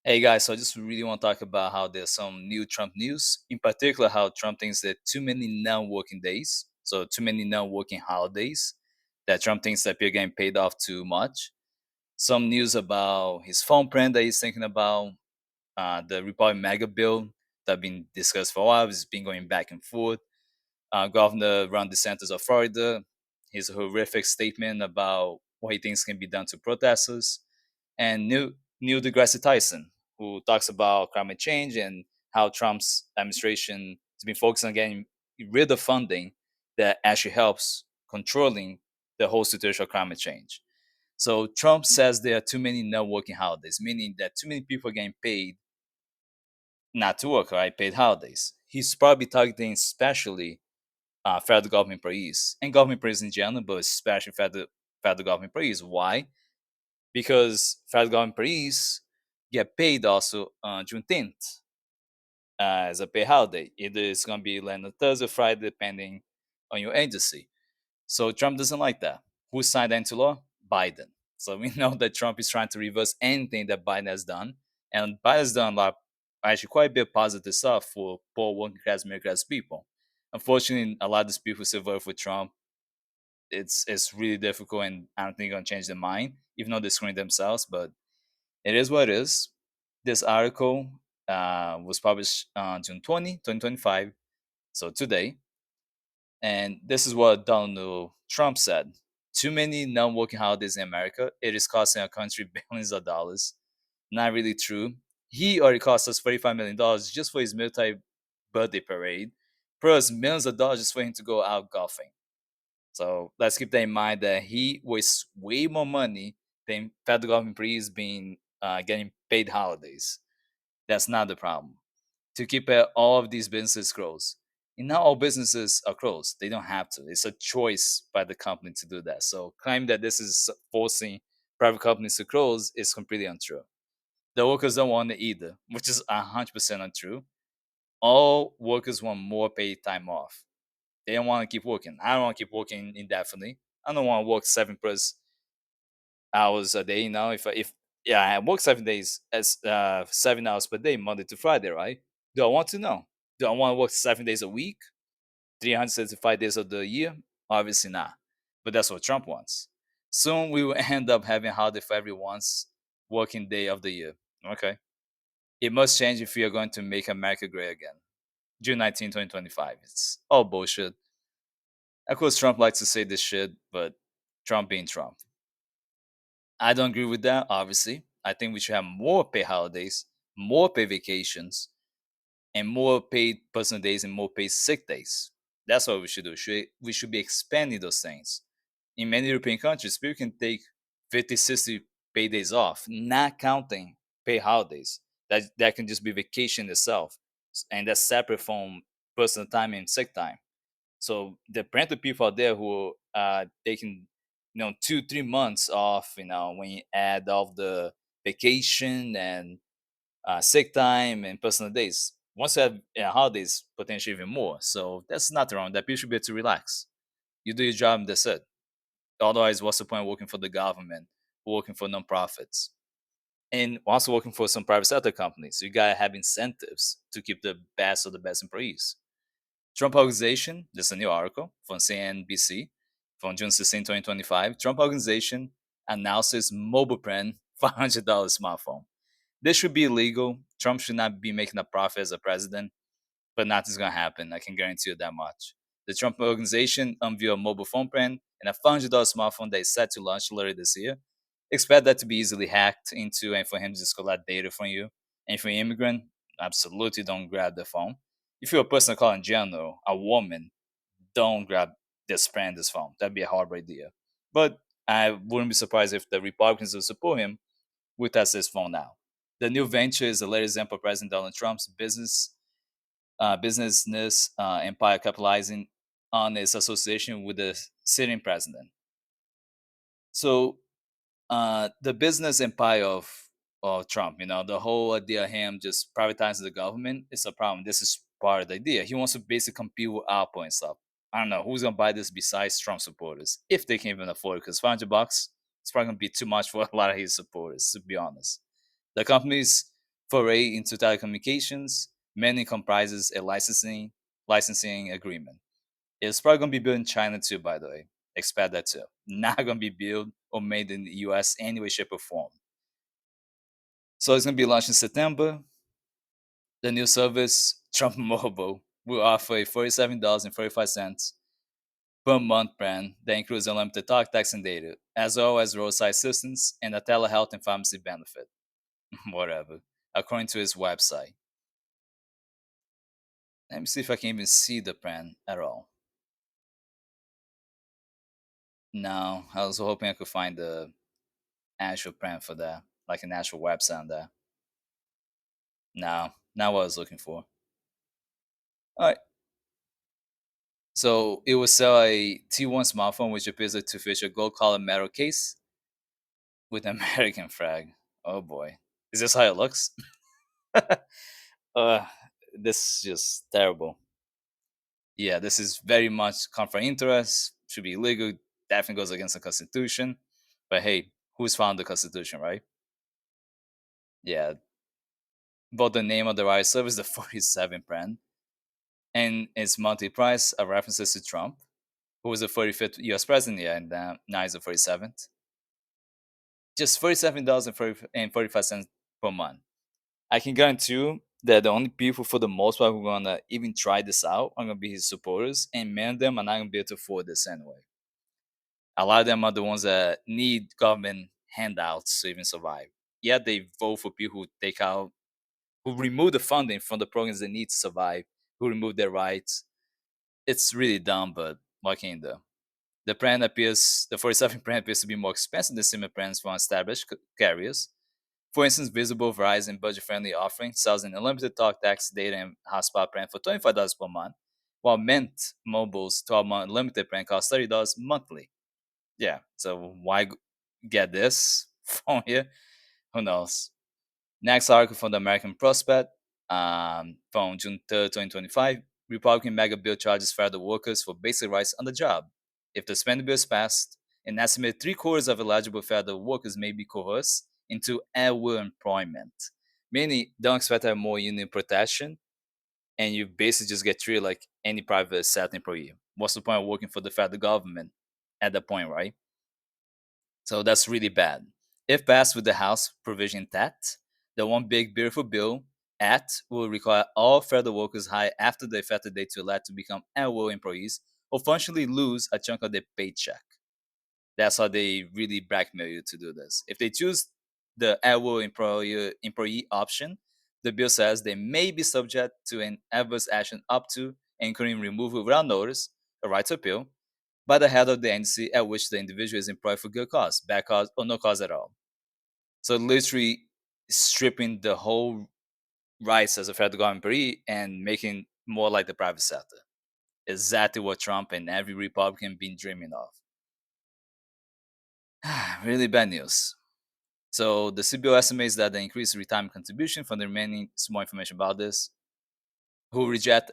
Hey guys, so I just really want to talk about how there's some new Trump news, in particular how Trump thinks that too many non-working days, so too many non-working holidays, that Trump thinks that people are getting paid off too much. Some news about his phone plan that he's thinking about, the Republican mega bill that been discussed for a while, has been going back and forth. Governor Ron Desantis of Florida, his horrific statement about what he thinks can be done to protesters, and Neil deGrasse Tyson, who talks about climate change and how Trump's administration has been focused on getting rid of funding that actually helps controlling the whole situation of climate change. So Trump says there are too many non-working holidays, meaning that too many people are getting paid not to work, right? Paid holidays. He's probably targeting especially federal government employees and government employees in general, but especially federal government employees. Why? Because federal government employees get paid also on Juneteenth as a pay holiday. Either it's going to be land on Thursday or Friday, depending on your agency. So Trump doesn't like that. Who signed that into law? Biden. So we know that Trump is trying to reverse anything that Biden has done. And Biden has done a lot, actually quite a bit of positive stuff for poor working class, middle class people. Unfortunately, a lot of these people still vote for Trump. It's really difficult, and I don't think they're gonna change their mind, even though they screen themselves. But it is what it is. This article was published on June 20, 2025, so today. And this is what Donald Trump said. Too many non working holidays in America. It is costing our country billions of dollars. Not really true. He already cost us $45 million just for his military birthday parade, plus millions of dollars just for him to go out golfing. So let's keep that in mind that he wastes way more money than federal government employees being getting paid holidays. That's not the problem. To keep all of these businesses closed. And not all businesses are closed. They don't have to. It's a choice by the company to do that. So claim that this is forcing private companies to close is completely untrue. The workers don't want it either, which is 100% untrue. All workers want more paid time off. They don't want to keep working. I don't want to keep working indefinitely. I don't want to work 7+ hours a day. If yeah, I work 7 days as 7 hours per day, Monday to Friday, right? Do I want to know? Do I want to work 7 days a week, 365 days of the year? Obviously not. But that's what Trump wants. Soon we will end up having holiday for every once working day of the year. Okay. It must change if we are going to make America great again. June 19, 2025. It's all bullshit. Of course, Trump likes to say this shit, but Trump being Trump. I don't agree with that, obviously. I think we should have more paid holidays, more paid vacations, and more paid personal days and more paid sick days. That's what we should do. We should be expanding those things. In many European countries, people can take 50, 60 paid days off, not counting paid holidays. That can just be vacation itself. And that's separate from personal time and sick time. So the plenty of people out there who taking 2 3 months off. When you add all the vacation and sick time and personal days. Once you have holidays, potentially even more. So that's not wrong. That people should be able to relax. You do your job, and that's it. Otherwise, what's the point of working for the government, working for nonprofits, and also working for some private sector companies? You gotta have incentives to keep the best of the best employees. Trump Organization, this is a new article from CNBC from June 16, 2025. Trump Organization announces mobile plan $500 smartphone. This should be illegal. Trump should not be making a profit as a president, but nothing's going to happen. I can guarantee you that much. The Trump Organization unveiled a mobile phone plan and a $500 smartphone that is set to launch later this year. Expect that to be easily hacked into and for him to just collect data from you. And if you're an immigrant, absolutely don't grab the phone. If you're a person of color in general, a woman, don't grab this brand, this phone. That'd be a horrible idea. But I wouldn't be surprised if the Republicans who support him will test this phone now. The new venture is the latest example of President Donald Trump's business empire capitalizing on its association with the sitting president. So the business empire of Trump, the whole idea of him just privatizing the government is a problem. This is part of the idea. He wants to basically compete with Apple and stuff. I don't know who's gonna buy this besides Trump supporters, if they can even afford it, because $500 is probably gonna be too much for a lot of his supporters, to be honest. The company's foray into telecommunications, mainly comprises a licensing agreement. It's probably gonna be built in China too, by the way. Expect that too. Not gonna be built or made in the US any way, shape, or form. So it's gonna be launched in September. The new service, Trump Mobile, will offer a $47.45 per month plan that includes unlimited talk, text, and data, as well as roadside assistance and a telehealth and pharmacy benefit. Whatever, according to his website. Let me see if I can even see the plan at all. No, I was hoping I could find the actual plan for that, like an actual website on that. No, not what I was looking for. All right. So it will sell a T1 smartphone, which appears to feature gold colored metal case with an American flag. Oh boy. Is this how it looks? uh, this is just terrible. Yeah, this is very much conflict of interest. Should be illegal. Definitely goes against the Constitution. But hey, who's found the Constitution, right? Yeah. But the name of the right service, the 47 brand, and its monthly price are references to Trump, who was the 45th US president, yeah, and now he's the 47th. Just $47.45 per month. I can guarantee you that the only people, for the most part, who are gonna even try this out are gonna be his supporters, and many of them are not gonna be able to afford this anyway. A lot of them are the ones that need government handouts to even survive. Yet they vote for people who take out, who remove the funding from the programs they need to survive, who remove their rights. It's really dumb, but what can you do? The 47 plan appears to be more expensive than similar plans from established carriers. For instance, Visible Verizon budget-friendly offering sells an unlimited talk, text, data, and hotspot plan for $25 per month, while Mint Mobile's 12-month unlimited plan costs $30 monthly. Yeah, so why get this phone here? Who knows? Next article from the American Prospect from June 3rd, 2025. Republican mega bill charges federal workers for basic rights on the job. If the spending bill is passed, an estimated three-quarters of eligible federal workers may be coerced into at-will employment. Meaning, don't expect to have more union protection, and you basically just get treated like any private sector employee. What's the point of working for the federal government at that point, right? So that's really bad. If passed with the House provision intact, the One Big Beautiful Bill Act will require all federal workers hired after the effective date to elect to become at-will employees or functionally lose a chunk of their paycheck. That's how they really blackmail you to do this. If they choose the at-will employee option, the bill says they may be subject to an adverse action up to and including removal without notice, a right to appeal, by the head of the agency at which the individual is employed for good cause, bad cause, or no cause at all. So literally stripping the whole rights as a federal government employee and making more like the private sector. Exactly what Trump and every Republican been dreaming of. Really bad news. So the CBO estimates that the increased retirement contribution from the remaining, some more information about this, who reject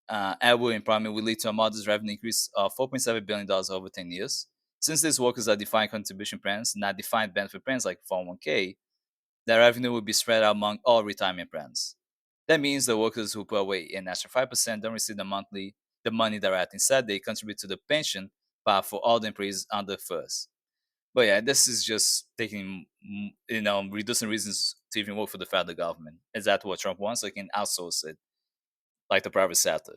at-will employment will lead to a modest revenue increase of $4.7 billion over 10 years. Since these workers are defined contribution plans, not defined benefit plans like 401k, their revenue will be spread out among all retirement plans. That means the workers who put away an extra 5% don't receive the money direct. Instead, they contribute to the pension pot for all the employees under first. But yeah, this is just taking, reducing reasons to even work for the federal government. Is that what Trump wants? So he can outsource it like the private sector.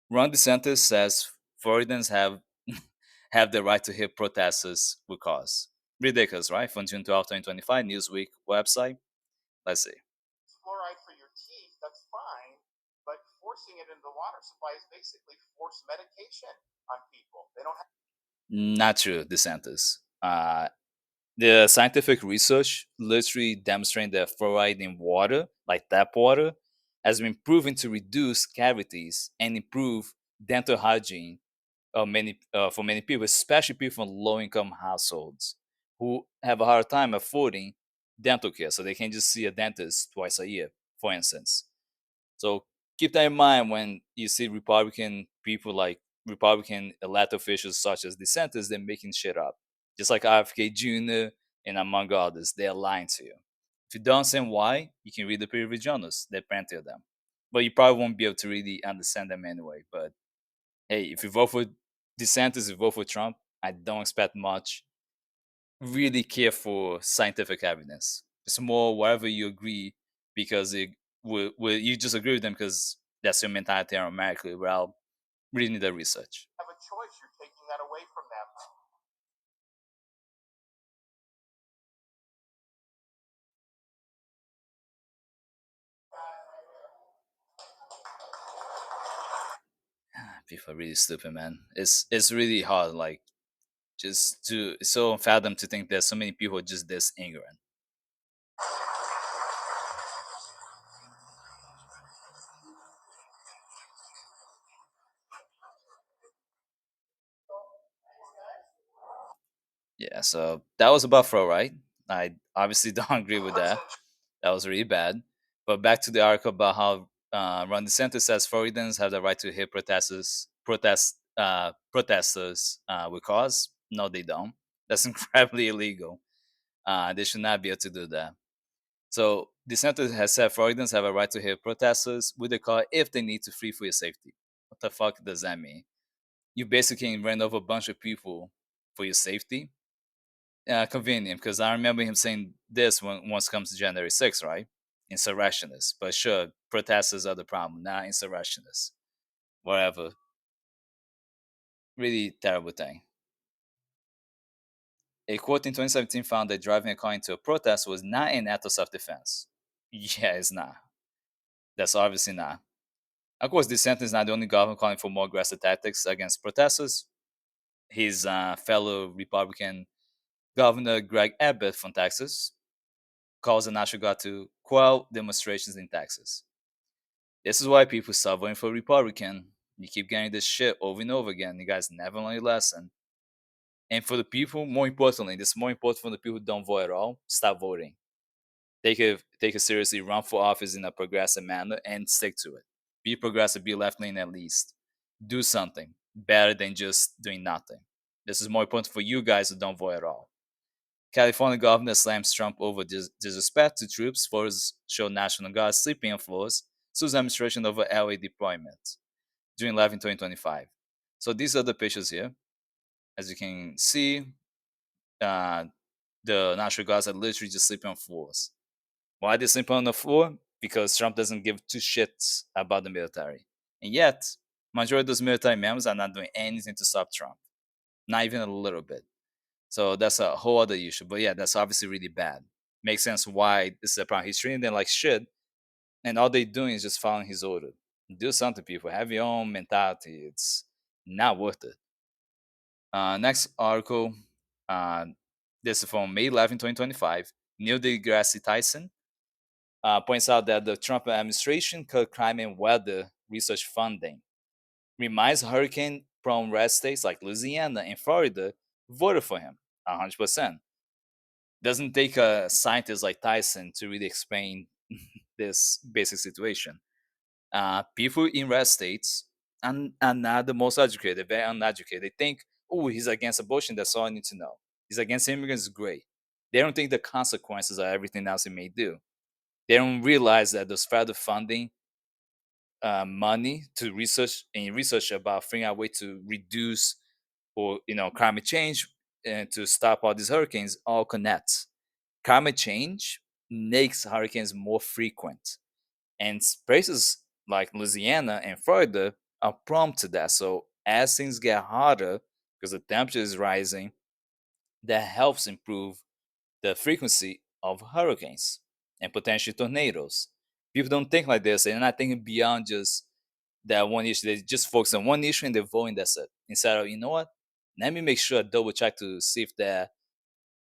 Ron Desantis says Floridians have have the right to hear protesters with cause. Ridiculous, right? From June 12, 2025, Newsweek website. Let's see. Fluoride for your teeth, that's fine, but forcing it into the water supply is basically forced medication on people. They don't have. Not true, DeSantis. The scientific research literally demonstrating that fluoride in water, like tap water, has been proven to reduce cavities and improve dental hygiene for many people, especially people from low-income households who have a hard time affording dental care, so they can just see a dentist twice a year, for instance. So keep that in mind when you see Republican people like Republican elected officials such as DeSantis, they're making shit up. Just like RFK Jr. and among others, they're lying to you. If you don't understand why, you can read the peer reviewed journals. There are plenty of them. But you probably won't be able to really understand them anyway. But hey, if you vote for DeSantis, you vote for Trump, I don't expect much. Really care for scientific evidence. It's more wherever you agree because you just agree with them because that's your mentality automatically without reading the research. Have a choice. You're taking that away from them. People are really stupid, man. It's really hard, like just to it's so unfathom to think that so many people are just this ignorant. Yeah, so that was about Fro, right? I obviously don't agree with that. That was really bad. But back to the article about how Ron DeSantis says Floridians have the right to hit protesters with cause. No, they don't. That's incredibly illegal. They should not be able to do that. So DeSantis has said Floridians have a right to hit protesters with a car if they need to flee for your safety. What the fuck does that mean? You basically can run over a bunch of people for your safety. Convenient, because I remember him saying this when once comes to January 6th, right? Insurrectionists. But sure, protesters are the problem, not insurrectionists. Whatever. Really terrible thing. A court in 2017 found that driving a car into a protest was not an act of self defense. Yeah, it's not. That's obviously not. Of course, this sentence is not the only governor calling for more aggressive tactics against protesters. His fellow Republican Governor Greg Abbott from Texas calls the National Guard to quell demonstrations in Texas. This is why people stop voting for Republican. You keep getting this shit over and over again. You guys never learn your lesson. And for the people, more importantly, this is more important for the people who don't vote at all. Stop voting. Take it seriously. Run for office in a progressive manner and stick to it. Be progressive. Be left leaning at least. Do something better than just doing nothing. This is more important for you guys who don't vote at all. California governor slams Trump over disrespect to troops. Photos show National Guard sleeping on floors. Sues administration over LA deployment. June 11, 2025. So these are the pictures here. As you can see, uh, the National Guards are literally just sleeping on floors. Why they sleep on the floor? Because Trump doesn't give two shits about the military. And yet, majority of those military members are not doing anything to stop Trump. Not even a little bit. So that's a whole other issue. But yeah, that's obviously really bad. Makes sense why this is a problem. He's treating them like shit, and all they're doing is just following his order. Do something, people. Have your own mentality. It's not worth it. Next article. Uh, this is from May 11, 2025. Neil deGrasse Tyson points out that the Trump administration cut climate and weather research funding. Reminds hurricane-prone red states like Louisiana and Florida voted for him 100%. Doesn't take a scientist like Tyson to really explain this basic situation. People in red states are not the most educated, very uneducated. They think, oh, he's against abortion. That's all I need to know. He's against immigrants. Great. They don't think the consequences of everything else he may do. They don't realize that those federal funding money to research about figuring out a way to reduce or climate change and to stop all these hurricanes all connects. Climate change makes hurricanes more frequent, and places like Louisiana and Florida are prone to that. So as things get hotter, because the temperature is rising, that helps improve the frequency of hurricanes and potentially tornadoes. People don't think like this. They're not thinking beyond just that one issue. They just focus on one issue and they're voting that's it. Instead of, you know what? Let me make sure I double check to see if the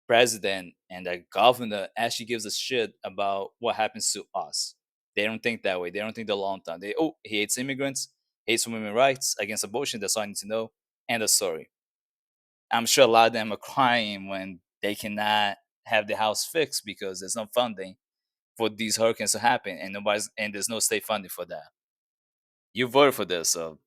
president and the governor actually gives a shit about what happens to us. They don't think that way. They don't think the long term. He hates immigrants, hates women's rights, against abortion. That's all I need to know. And the story. I'm sure a lot of them are crying when they cannot have the house fixed because there's no funding for these hurricanes to happen, and there's no state funding for that. You voted for this, so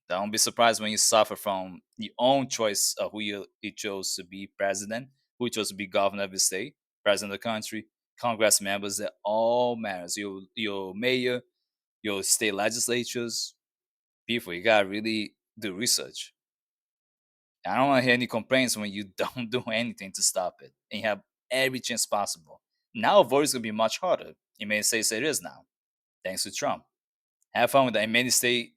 don't be surprised when you suffer from your own choice of who you chose to be president, who you chose to be governor of the state, president of the country. Congress members, that all matters. Your mayor, your state legislatures, people, you gotta really do research. I don't want to hear any complaints when you don't do anything to stop it, and you have every chance possible. Now voting is gonna be much harder. In many states, it is now, thanks to Trump. Have fun with that. And many state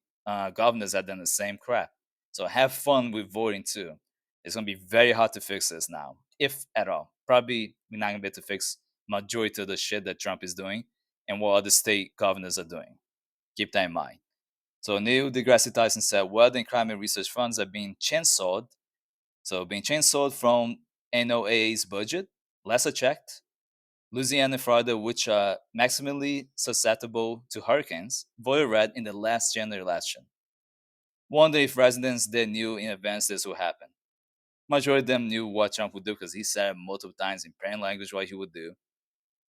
governors have done the same crap. So have fun with voting too. It's gonna be very hard to fix this now, if at all. Probably we're not gonna be able to fix majority of the shit that Trump is doing and what other state governors are doing. Keep that in mind. So Neil deGrasse Tyson said, weather and climate research funds are being chainsawed. So being chainsawed from NOAA's budget. Last I checked, Louisiana and Florida, which are maximally susceptible to hurricanes, voted red in the last general election. Wonder if residents there knew in advance this would happen. Majority of them knew what Trump would do because he said multiple times in plain language what he would do.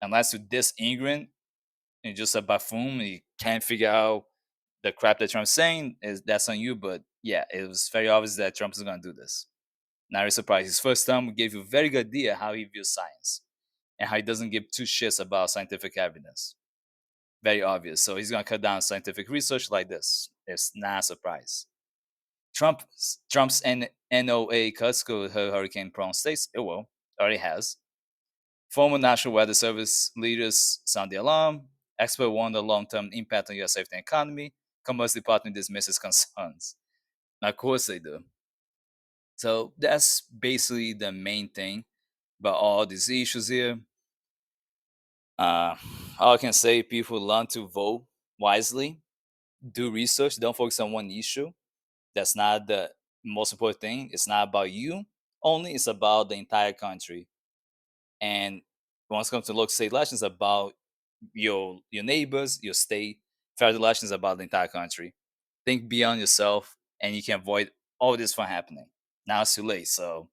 Unless you're this ignorant and just a buffoon, and you can't figure out the crap that Trump's saying, is that's on you. But yeah, it was very obvious that Trump is going to do this. Not really surprised. His first term gave you a very good idea how he views science and how he doesn't give two shits about scientific evidence. Very obvious. So he's going to cut down scientific research like this. It's not a surprise. Trump's NOA cuts could hurt hurricane-prone states. It will. Already has. Former National Weather Service leaders sound the alarm. Experts warn the long-term impact on U.S. safety and economy. Commerce Department dismisses concerns. Of course they do. So that's basically the main thing about all these issues here. Uh, all I can say, people learn to vote wisely, do research, don't focus on one issue. That's not the most important thing. It's not about you only, it's about the entire country. And once it comes to local state elections, about your neighbors, your state. Federal elections about the entire country. Think beyond yourself, and you can avoid all this from happening. Now it's too late, so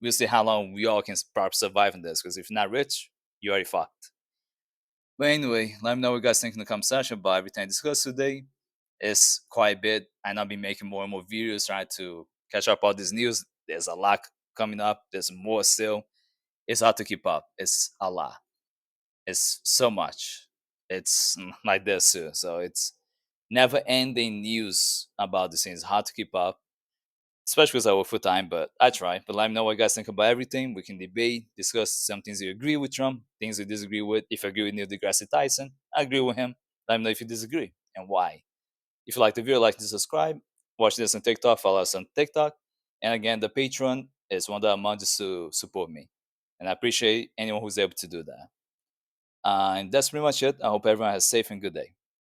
we'll see how long we all can probably survive in this. Because if you're not rich, you're already fucked. But anyway, let me know what you guys think in the comment section about everything I discussed today. It's quite a bit. I know I'll be making more and more videos trying to catch up all this news. There's a lot coming up. There's more still. It's hard to keep up. It's a lot. It's so much. It's like this too. So it's never ending news about these things. Hard to keep up, especially because I work full time, but I try. But let me know what you guys think about everything. We can debate, discuss some things you agree with Trump, things you disagree with. If you agree with Neil deGrasse Tyson, I agree with him. Let me know if you disagree and why. If you like the video, like and subscribe. Watch this on TikTok, follow us on TikTok. And again, the Patreon is one of the amounts to support me. And I appreciate anyone who's able to do that. And that's pretty much it. I hope everyone has a safe and good day.